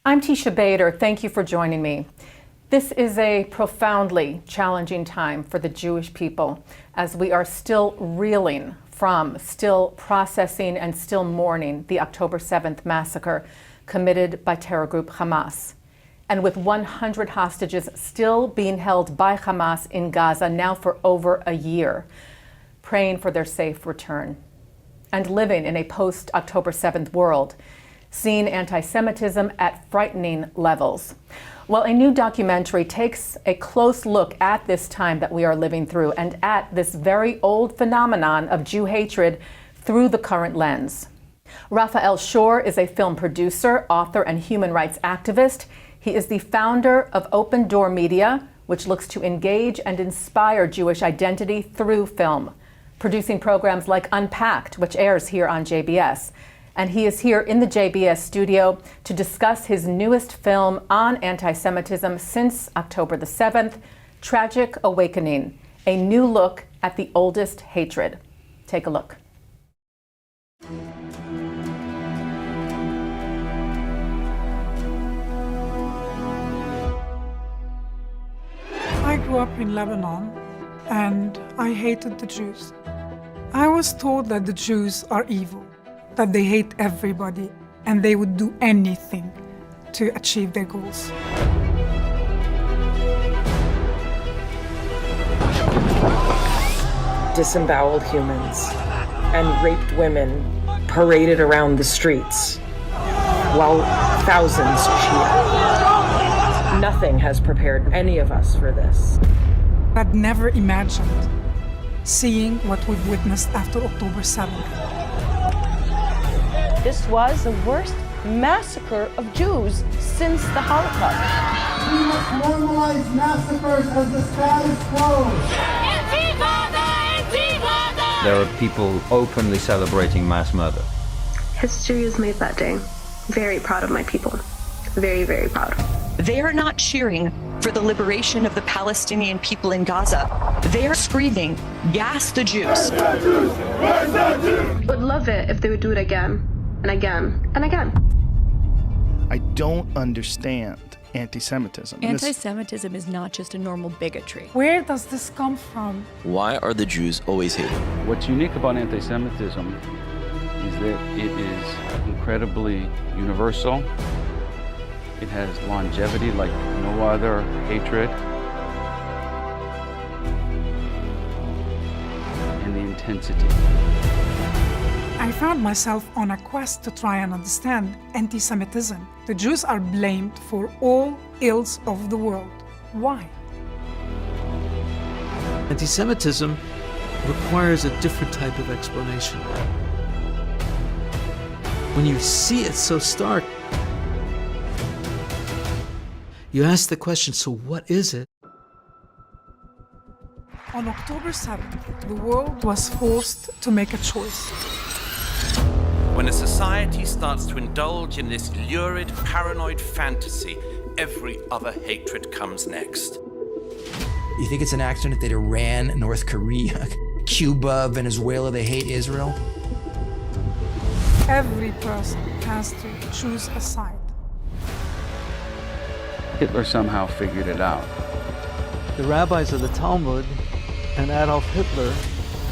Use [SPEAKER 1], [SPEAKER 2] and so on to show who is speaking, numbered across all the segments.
[SPEAKER 1] I'm Teisha Bader. Thank you for joining me. This is a profoundly challenging time for the Jewish people as we are still reeling from, still processing, and still mourning the October 7th massacre committed by terror group Hamas. And with 100 hostages still being held by Hamas in Gaza now for over a year, praying for their safe return. And living in a post-October 7th world, seeing anti-Semitism at frightening levels. Well, a new documentary takes a close look at this time that we are living through and at this very old phenomenon of Jew hatred through the current lens. Raphael Shore is a film producer, author, and human rights activist. He is the founder of Open Door Media, which looks to engage and inspire Jewish identity through film, producing programs like Unpacked, which airs here on JBS. And he is here in the JBS studio to discuss his newest film on anti-Semitism since October the 7th, Tragic Awakening, a new look at the oldest hatred. Take a look.
[SPEAKER 2] I grew up in Lebanon and I hated the Jews. I was told that the Jews are evil, that they hate everybody, and they would do anything to achieve their goals.
[SPEAKER 3] Disemboweled humans and raped women paraded around the streets while thousands cheer. Nothing has prepared any of us for this.
[SPEAKER 2] I'd never imagined seeing what we've witnessed after October 7th.
[SPEAKER 4] This was the worst massacre of Jews since the Holocaust.
[SPEAKER 5] We must normalize massacres as the status quo.
[SPEAKER 6] There are people openly celebrating mass murder.
[SPEAKER 7] History is made that day. Very proud of my people. Very, very proud.
[SPEAKER 8] They are not cheering for the liberation of the Palestinian people in Gaza. They are screaming, "Gas the Jews."
[SPEAKER 7] Would love it if they would do it again. And again, and again.
[SPEAKER 9] I don't understand anti-Semitism.
[SPEAKER 10] Anti-Semitism is not just a normal bigotry.
[SPEAKER 2] Where does this come from?
[SPEAKER 11] Why are the Jews always hated?
[SPEAKER 12] What's unique about anti-Semitism is that it is incredibly universal. It has longevity like no other hatred. And the intensity.
[SPEAKER 2] I found myself on a quest to try and understand anti-Semitism. The Jews are blamed for all ills of the world. Why?
[SPEAKER 13] Anti-Semitism requires a different type of explanation. When you see it so stark, you ask the question, so what is it?
[SPEAKER 2] On October 7th, the world was forced to make a choice.
[SPEAKER 14] When a society starts to indulge in this lurid, paranoid fantasy, every other hatred comes next.
[SPEAKER 15] You think it's an accident that Iran, North Korea, Cuba, Venezuela, they hate Israel?
[SPEAKER 2] Every person has to choose a side.
[SPEAKER 12] Hitler somehow figured it out.
[SPEAKER 13] The rabbis of the Talmud and Adolf Hitler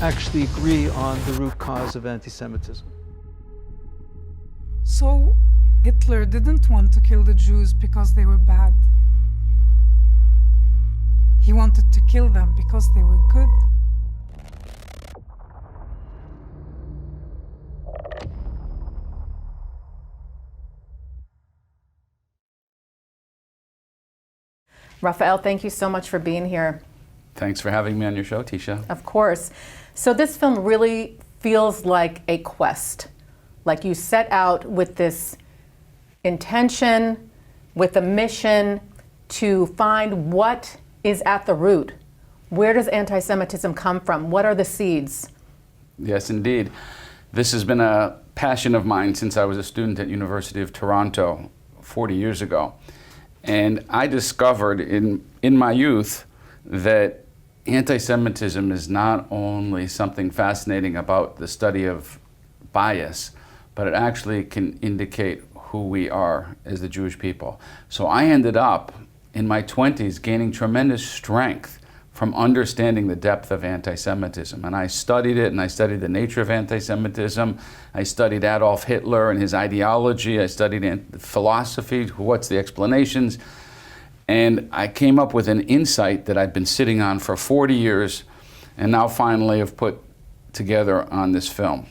[SPEAKER 13] actually agree on the root cause of anti-Semitism.
[SPEAKER 2] So Hitler didn't want to kill the Jews because they were bad. He wanted to kill them because they were good.
[SPEAKER 1] Raphael, thank you so much for being here.
[SPEAKER 12] Thanks for having me on your show, Teisha.
[SPEAKER 1] Of course. So this film really feels like a quest. Like you set out with this intention, with a mission to find what is at the root. Where does anti-Semitism come from? What are the seeds?
[SPEAKER 12] Yes, indeed. This has been a passion of mine since I was a student at University of Toronto 40 years ago. And I discovered in my youth that anti-Semitism is not only something fascinating about the study of bias, but it actually can indicate who we are as the Jewish people. So I ended up in my 20s gaining tremendous strength from understanding the depth of anti-Semitism. And I studied it, and I studied the nature of anti-Semitism. I studied Adolf Hitler and his ideology. I studied philosophy, what's the explanations. And I came up with an insight that I'd been sitting on for 40 years, and now finally have put together on this film.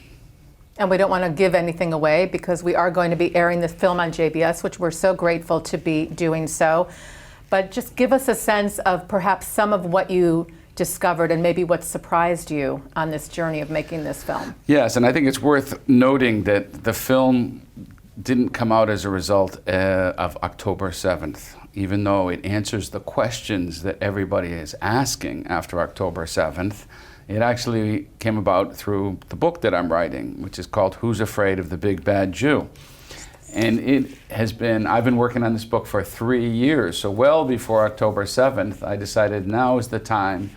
[SPEAKER 1] And we don't want to give anything away because we are going to be airing this film on JBS, which we're so grateful to be doing so. But just give us a sense of perhaps some of what you discovered and maybe what surprised you on this journey of making this film.
[SPEAKER 12] Yes, and I think it's worth noting that the film didn't come out as a result of October 7th, even though it answers the questions that everybody is asking after October 7th. It actually came about through the book that I'm writing, which is called Who's Afraid of the Big Bad Jew? And I've been working on this book for 3 years. So well before October 7th, I decided now is the time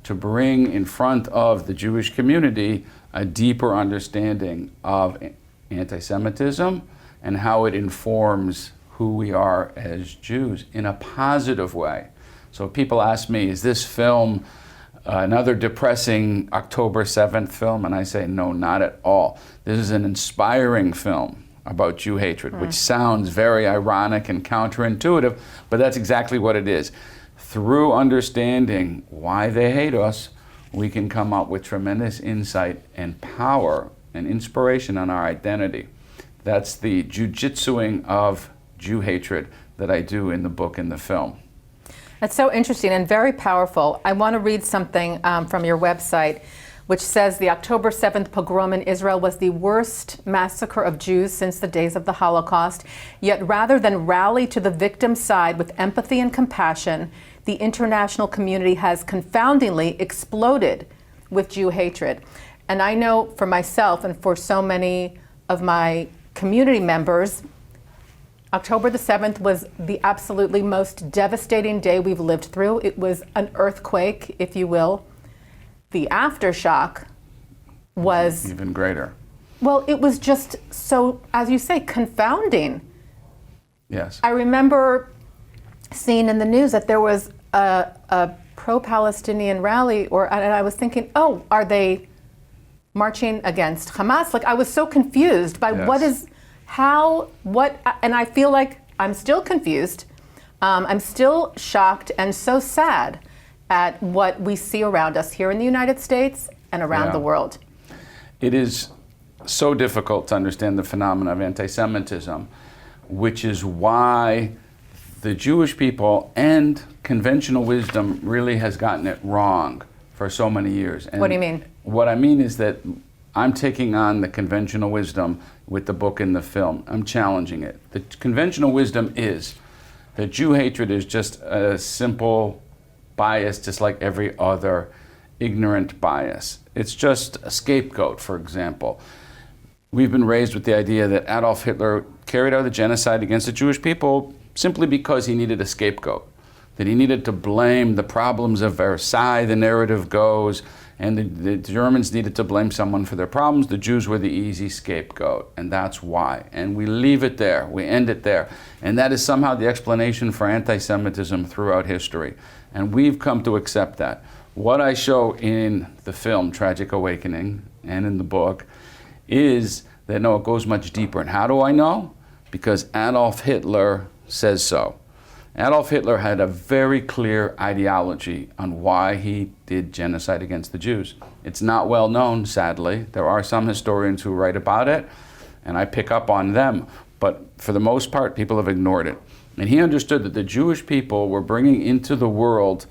[SPEAKER 12] to bring in front of the Jewish community a deeper understanding of anti-Semitism and how it informs who we are as Jews in a positive way. So people ask me, is this film another depressing October 7th film? And I say, no, not at all. This is an inspiring film about Jew hatred, which sounds very ironic and counterintuitive, but that's exactly what it is. Through understanding why they hate us, we can come up with tremendous insight and power and inspiration on our identity. That's the jujitsuing of Jew hatred that I do in the book and the film.
[SPEAKER 1] That's so interesting and very powerful. I want to read something from your website, which says the October 7th pogrom in Israel was the worst massacre of Jews since the days of the Holocaust. Yet rather than rally to the victim's side with empathy and compassion, the international community has confoundingly exploded with Jew hatred. And I know for myself and for so many of my community members, October the 7th was the absolutely most devastating day we've lived through. It was an earthquake, if you will. The aftershock was
[SPEAKER 12] even greater.
[SPEAKER 1] Well, it was just so, as you say, confounding.
[SPEAKER 12] Yes.
[SPEAKER 1] I remember seeing in the news that there was a pro-Palestinian rally, and I was thinking, oh, are they marching against Hamas? Like, I was so confused by and I feel like I'm still confused. I'm still shocked and so sad at what we see around us here in the United States and around the world.
[SPEAKER 12] It is so difficult to understand the phenomenon of anti-Semitism, which is why the Jewish people and conventional wisdom really has gotten it wrong for so many years. And
[SPEAKER 1] what do you mean?
[SPEAKER 12] What I mean is that I'm taking on the conventional wisdom with the book and the film. I'm challenging it. The conventional wisdom is that Jew hatred is just a simple bias, just like every other ignorant bias. It's just a scapegoat, for example. We've been raised with the idea that Adolf Hitler carried out the genocide against the Jewish people simply because he needed a scapegoat, that he needed to blame the problems of Versailles, the narrative goes, and the Germans needed to blame someone for their problems. The Jews were the easy scapegoat, and that's why. And we leave it there, we end it there. And that is somehow the explanation for anti-Semitism throughout history. And we've come to accept that. What I show in the film, Tragic Awakening, and in the book, is that no, it goes much deeper. And how do I know? Because Adolf Hitler says so. Adolf Hitler had a very clear ideology on why he did genocide against the Jews. It's not well known, sadly. There are some historians who write about it, and I pick up on them. But for the most part, people have ignored it. And he understood that the Jewish people were bringing into the world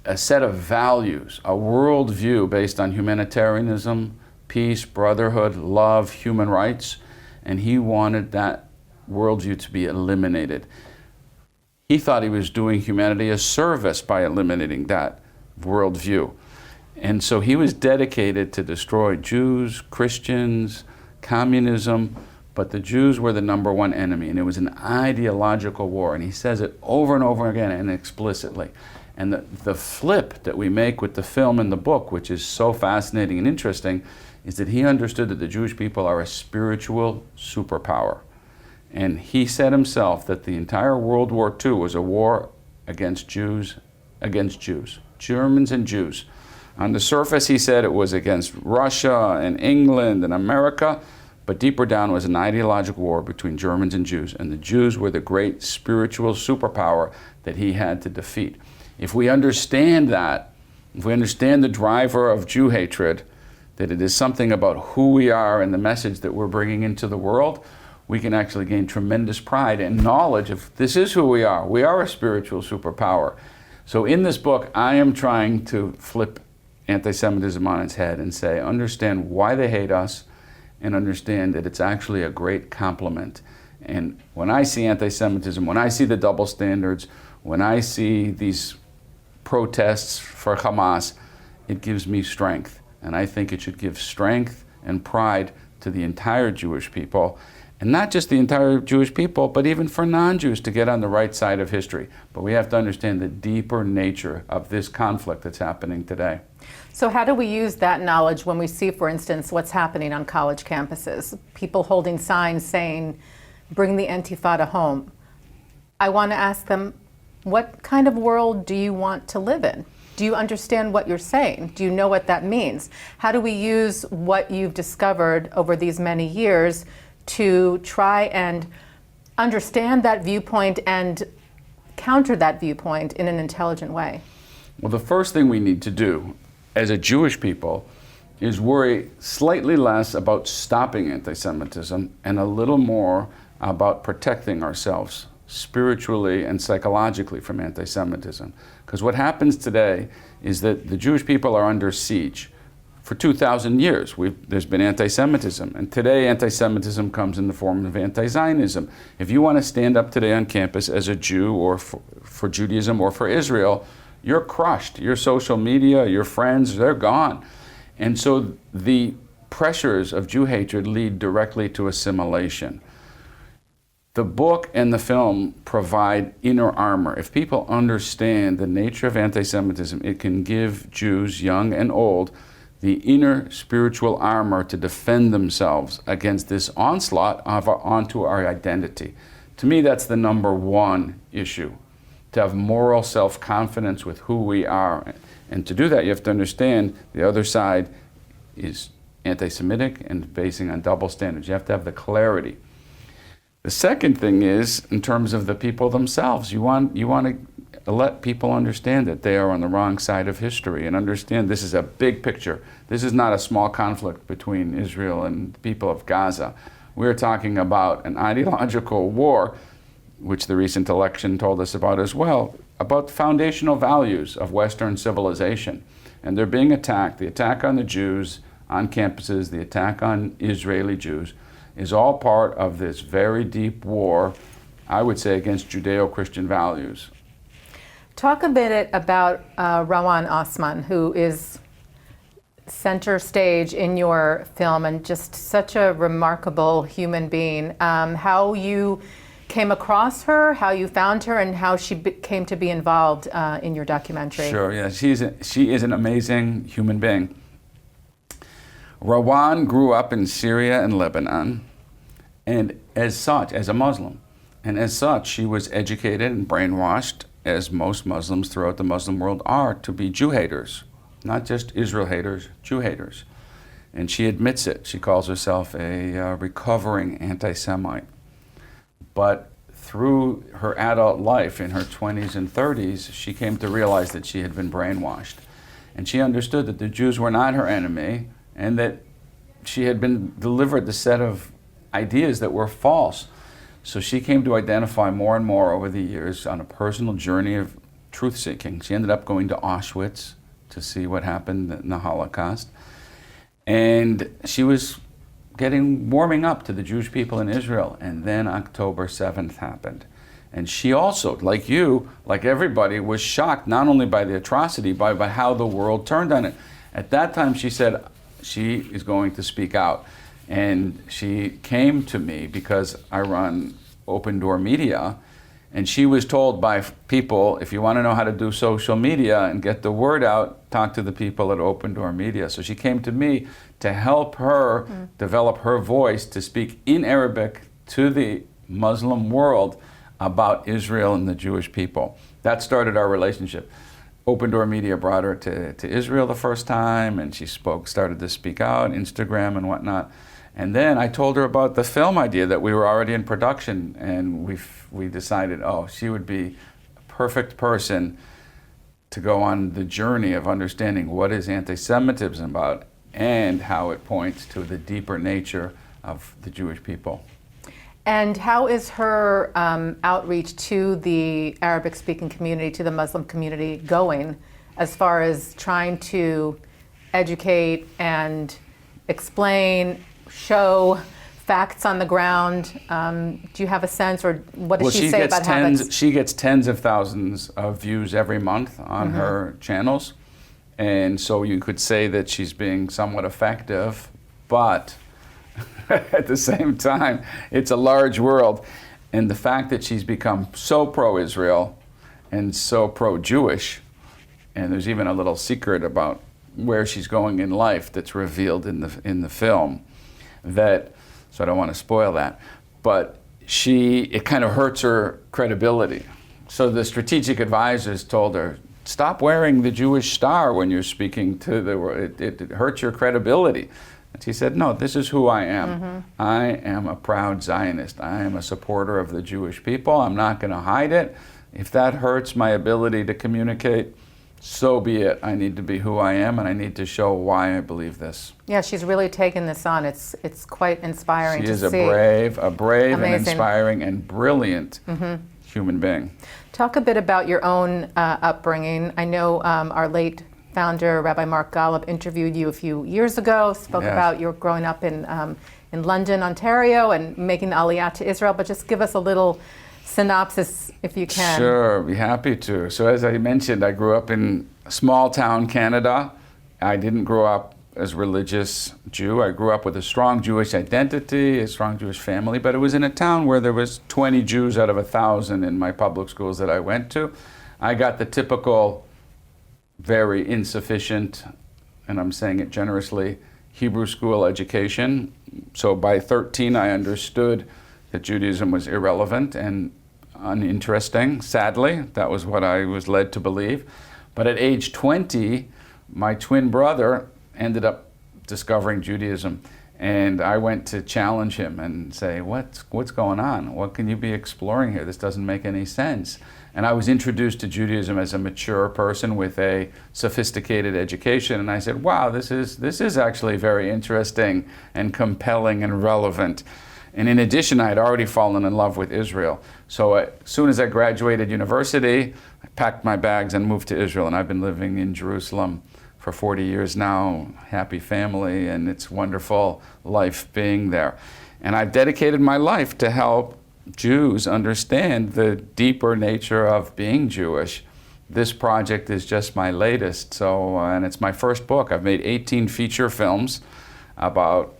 [SPEAKER 12] a set of values, a worldview based on humanitarianism, peace, brotherhood, love, human rights, and he wanted that worldview to be eliminated. He thought he was doing humanity a service by eliminating that worldview. And so he was dedicated to destroy Jews, Christians, communism, but the Jews were the number one enemy, and it was an ideological war, and he says it over and over again and explicitly. And the flip that we make with the film and the book, which is so fascinating and interesting, is that he understood that the Jewish people are a spiritual superpower. And he said himself that the entire World War II was a war against Jews, Germans and Jews. On the surface, he said it was against Russia and England and America, but deeper down was an ideological war between Germans and Jews, and the Jews were the great spiritual superpower that he had to defeat. If we understand that, if we understand the driver of Jew hatred, that it is something about who we are and the message that we're bringing into the world, we can actually gain tremendous pride and knowledge of this is who we are. We are a spiritual superpower. So in this book, I am trying to flip anti-Semitism on its head and say, understand why they hate us and understand that it's actually a great compliment. And when I see anti-Semitism, when I see the double standards, when I see these protests for Hamas, it gives me strength. And I think it should give strength and pride to the entire Jewish people. And not just the entire Jewish people, but even for non-Jews to get on the right side of history. But we have to understand the deeper nature of this conflict that's happening today.
[SPEAKER 1] So how do we use that knowledge when we see, for instance, what's happening on college campuses? People holding signs saying, bring the Intifada home. I want to ask them, what kind of world do you want to live in? Do you understand what you're saying? Do you know what that means? How do we use what you've discovered over these many years to try and understand that viewpoint and counter that viewpoint in an intelligent way?
[SPEAKER 12] Well, the first thing we need to do as a Jewish people is worry slightly less about stopping anti-Semitism and a little more about protecting ourselves spiritually and psychologically from anti-Semitism. Because what happens today is that the Jewish people are under siege. For 2,000 years, there's been anti-Semitism, and today anti-Semitism comes in the form of anti-Zionism. If you want to stand up today on campus as a Jew or for Judaism or for Israel, you're crushed. Your social media, your friends, they're gone. And so the pressures of Jew hatred lead directly to assimilation. The book and the film provide inner armor. If people understand the nature of anti-Semitism, it can give Jews, young and old, the inner spiritual armor to defend themselves against this onslaught onto our identity. To me, that's the number one issue, to have moral self-confidence with who we are. And to do that, you have to understand the other side is anti-Semitic and basing on double standards. You have to have the clarity. The second thing is, in terms of the people themselves, you want to let people understand that they are on the wrong side of history and understand this is a big picture. This is not a small conflict between Israel and the people of Gaza. We're talking about an ideological war, which the recent election told us about as well, about foundational values of Western civilization. And they're being attacked. The attack on the Jews on campuses, the attack on Israeli Jews, is all part of this very deep war, I would say, against Judeo-Christian values.
[SPEAKER 1] Talk a bit about Raan Osman, who is center stage in your film and just such a remarkable human being. How you came across her, how you found her, and how she came to be involved in your documentary.
[SPEAKER 12] Sure, yeah, she is an amazing human being. Raan grew up in Syria and Lebanon, and as such, as a Muslim, and as such, she was educated and brainwashed, as most Muslims throughout the Muslim world are, to be Jew haters, not just Israel haters, Jew haters. And she admits it. She calls herself a recovering anti-Semite. But through her adult life, in her 20s and 30s, she came to realize that she had been brainwashed. And she understood that the Jews were not her enemy, and that she had been delivered the set of ideas that were false. So she came to identify more and more over the years on a personal journey of truth-seeking. She ended up going to Auschwitz to see what happened in the Holocaust. And she was warming up to the Jewish people in Israel. And then October 7th happened. And she also, like you, like everybody, was shocked not only by the atrocity, but by how the world turned on it. At that time, she said she is going to speak out. And she came to me because I run Open Door Media, and she was told by people, if you want to know how to do social media and get the word out, talk to the people at Open Door Media. So she came to me to help her develop her voice to speak in Arabic to the Muslim world about Israel and the Jewish people. That started our relationship. Open Door Media brought her to Israel the first time, and she started to speak out, Instagram and whatnot. And then I told her about the film idea that we were already in production, and we decided, oh, she would be a perfect person to go on the journey of understanding what is anti-Semitism about and how it points to the deeper nature of the Jewish people.
[SPEAKER 1] And how is her outreach to the Arabic-speaking community, to the Muslim community going, as far as trying to educate and explain, show facts on the ground? Do you have a sense, or what does she say about habits?
[SPEAKER 12] She gets tens of thousands of views every month on her channels, and so you could say that she's being somewhat effective, but at the same time, it's a large world, and the fact that she's become so pro-Israel and so pro-Jewish, and there's even a little secret about where she's going in life that's revealed in the film, that, so I don't want to spoil that, but it kind of hurts her credibility. So the strategic advisors told her, stop wearing the Jewish star when you're speaking to the world. It hurts your credibility. And she said, no, this is who I am. I am a proud Zionist. I am a supporter of the Jewish people. I'm not going to hide it. If that hurts my ability to communicate, so be it. I need to be who I am, and I need to show why I believe this.
[SPEAKER 1] Yeah, she's really taken this on. It's quite inspiring to see.
[SPEAKER 12] She is a brave and inspiring and brilliant human being.
[SPEAKER 1] Talk a bit about your own upbringing. I know our late founder, Rabbi Mark Golub, interviewed you a few years ago, spoke about your growing up in London, Ontario, and making the Aliyah to Israel, but just give us a little synopsis, if you can.
[SPEAKER 12] Sure, be happy to. So as I mentioned, I grew up in small town Canada. I didn't grow up as a religious Jew. I grew up with a strong Jewish identity, a strong Jewish family, but it was in a town where there was 20 Jews out of 1,000 in my public schools that I went to. I got the typical, very insufficient, and I'm saying it generously, Hebrew school education. So by 13, I understood that Judaism was irrelevant and uninteresting. Sadly, that was what I was led to believe. But at age 20, my twin brother ended up discovering Judaism, and I went to challenge him and say, what's going on? What can you be exploring here? This doesn't make any sense. And I was introduced to Judaism as a mature person with a sophisticated education, and I said, wow, this is actually very interesting and compelling and relevant. And in addition, I had already fallen in love with Israel. So as soon as I graduated university, I packed my bags and moved to Israel, and I've been living in Jerusalem for 40 years now, happy family, and it's wonderful life being there. And I've dedicated my life to help Jews understand the deeper nature of being Jewish. This project is just my latest, and it's my first book. I've made 18 feature films about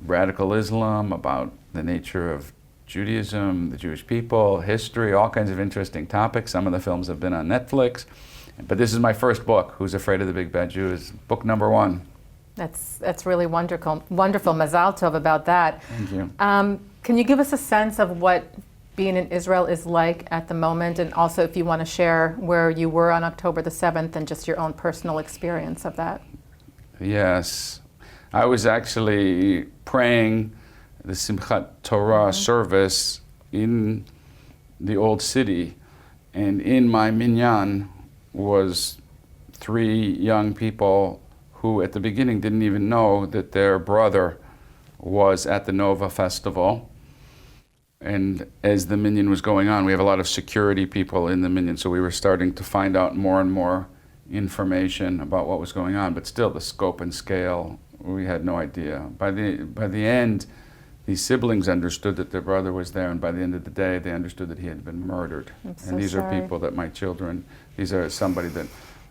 [SPEAKER 12] radical Islam, about the nature of Judaism, the Jewish people, history, all kinds of interesting topics. Some of the films have been on Netflix. But this is my first book, Who's Afraid of the Big Bad Jew, is book number 1.
[SPEAKER 1] That's really wonderful. Wonderful. Mazal tov about that.
[SPEAKER 12] Thank you.
[SPEAKER 1] Can you give us a sense of what being in Israel is like at the moment, and also if you want to share where you were on October the 7th and just your own personal experience of that?
[SPEAKER 12] Yes. I was actually praying the Simchat Torah service in the old city, and in my minyan was 3 young people who at the beginning didn't even know that their brother was at the Nova Festival. And as the minyan was going on, we have a lot of security people in the minyan, so we were starting to find out more and more information about what was going on, but still the scope and scale, we had no idea. By the end, these siblings understood that their brother was there, and by the end of the day, they understood that he had been murdered.
[SPEAKER 1] So
[SPEAKER 12] and these
[SPEAKER 1] sorry.
[SPEAKER 12] are people that my children, these are somebody that,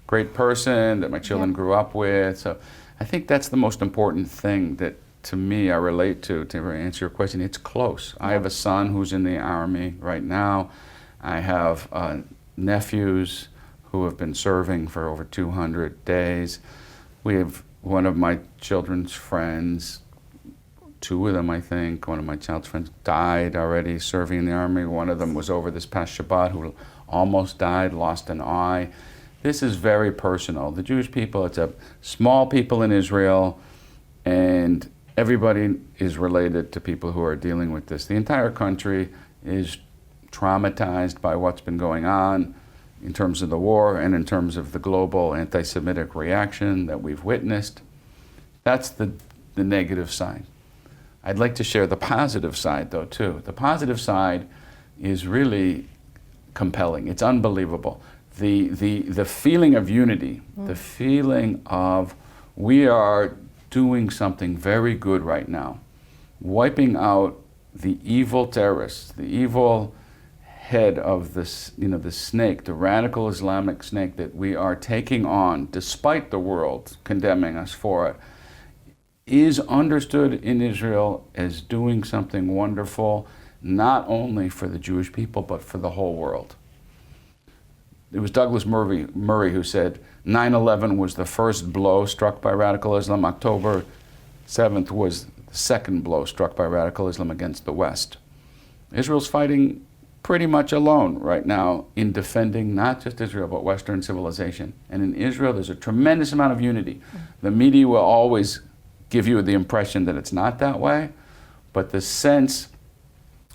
[SPEAKER 12] great person that my children grew up with. So I think that's the most important thing that to me I relate to answer your question. It's close. I have a son who's in the army right now. I have nephews who have been serving for over 200 days. We have one of my children's friends two of them, I think. One of my child's friends died already serving in the army. One of them was over this past Shabbat who almost died, lost an eye. This is very personal. The Jewish people, it's a small people in Israel, and everybody is related to people who are dealing with this. The entire country is traumatized by what's been going on in terms of the war and in terms of the global anti-Semitic reaction that we've witnessed. That's the negative side. I'd like to share the positive side, though, too. The positive side is really compelling. It's unbelievable. The feeling of unity, the feeling of we are doing something very good right now, wiping out the evil terrorists, the evil head of this, the snake, the radical Islamic snake that we are taking on, despite the world condemning us for it, is understood in Israel as doing something wonderful, not only for the Jewish people, but for the whole world. It was Douglas Murray who said 9/11 was the first blow struck by radical Islam. October 7th was the second blow struck by radical Islam against the West. Israel's fighting pretty much alone right now in defending not just Israel, but Western civilization. And in Israel, there's a tremendous amount of unity. The media will always give you the impression that it's not that way, but the sense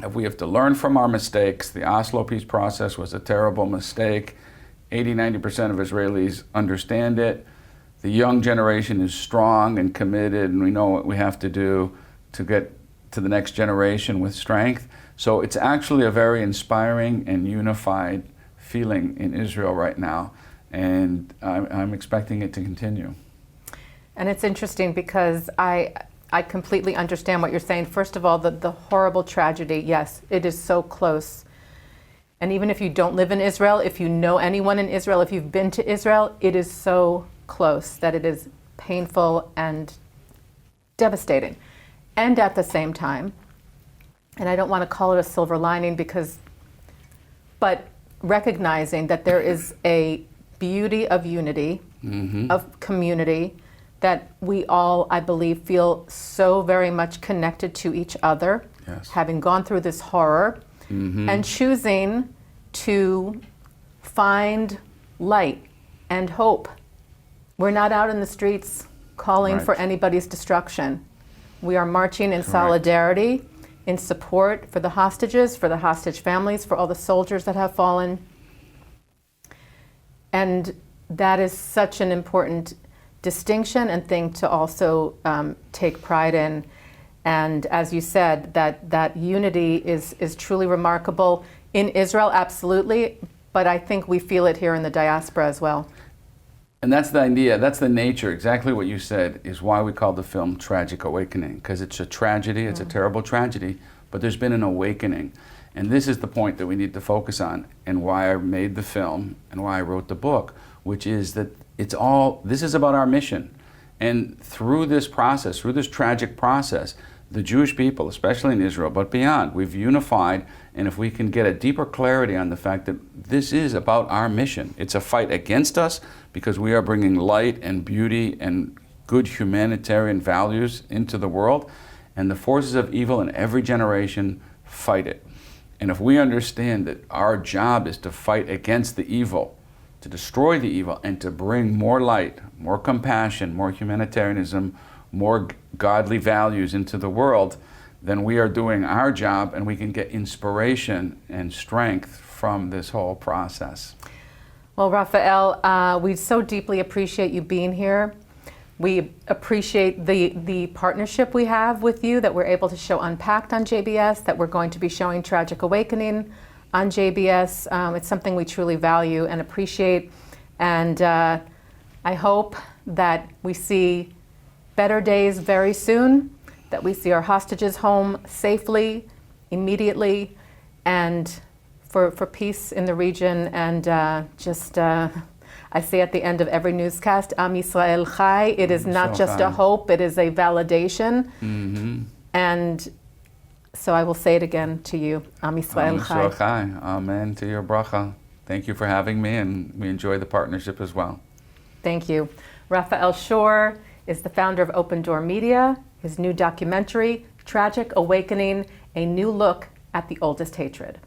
[SPEAKER 12] that we have to learn from our mistakes. The Oslo peace process was a terrible mistake. 80–90% of Israelis understand it. The young generation is strong and committed, and we know what we have to do to get to the next generation with strength. So it's actually a very inspiring and unified feeling in Israel right now, and I'm expecting it to continue.
[SPEAKER 1] And it's interesting because I completely understand what you're saying. First of all, the horrible tragedy, yes, it is so close. And even if you don't live in Israel, if you know anyone in Israel, if you've been to Israel, it is so close that it is painful and devastating. And at the same time, and I don't want to call it a silver lining but recognizing that there is a beauty of unity, of community, that we all, I believe, feel so very much connected to each other, having gone through this horror, and choosing to find light and hope. We're not out in the streets calling for anybody's destruction. We are marching in solidarity, in support for the hostages, for the hostage families, for all the soldiers that have fallen. And that is such an important distinction and thing to also take pride in. And as you said, that unity is truly remarkable in Israel, absolutely, but I think we feel it here in the diaspora as well.
[SPEAKER 12] And that's the idea, that's the nature, exactly what you said, is why we call the film Tragic Awakening, because it's a tragedy, it's a terrible tragedy, but there's been an awakening. And this is the point that we need to focus on, and why I made the film, and why I wrote the book, which is that this is about our mission. And through this process, through this tragic process, the Jewish people, especially in Israel, but beyond, we've unified, and if we can get a deeper clarity on the fact that this is about our mission. It's a fight against us because we are bringing light and beauty and good humanitarian values into the world, and the forces of evil in every generation fight it. And if we understand that our job is to fight against the evil, to destroy the evil, and to bring more light, more compassion, more humanitarianism, more godly values into the world, then we are doing our job, and we can get inspiration and strength from this whole process.
[SPEAKER 1] Well, Raphael, we so deeply appreciate you being here. We appreciate the partnership we have with you, that we're able to show Unpacked on JBS, that we're going to be showing Tragic Awakening on JBS. It's something we truly value and appreciate. And I hope that we see better days very soon, that we see our hostages home safely, immediately, and for peace in the region. And I say at the end of every newscast, Am Yisrael Chai. It is not just a hope, it is a validation. And so I will say it again to you, Am Yisrael Chai.
[SPEAKER 12] Amen to your bracha. Thank you for having me, and we enjoy the partnership as well.
[SPEAKER 1] Thank you. Raphael Shore is the founder of Open Door Media. His new documentary, Tragic Awakening, a new look at the oldest hatred.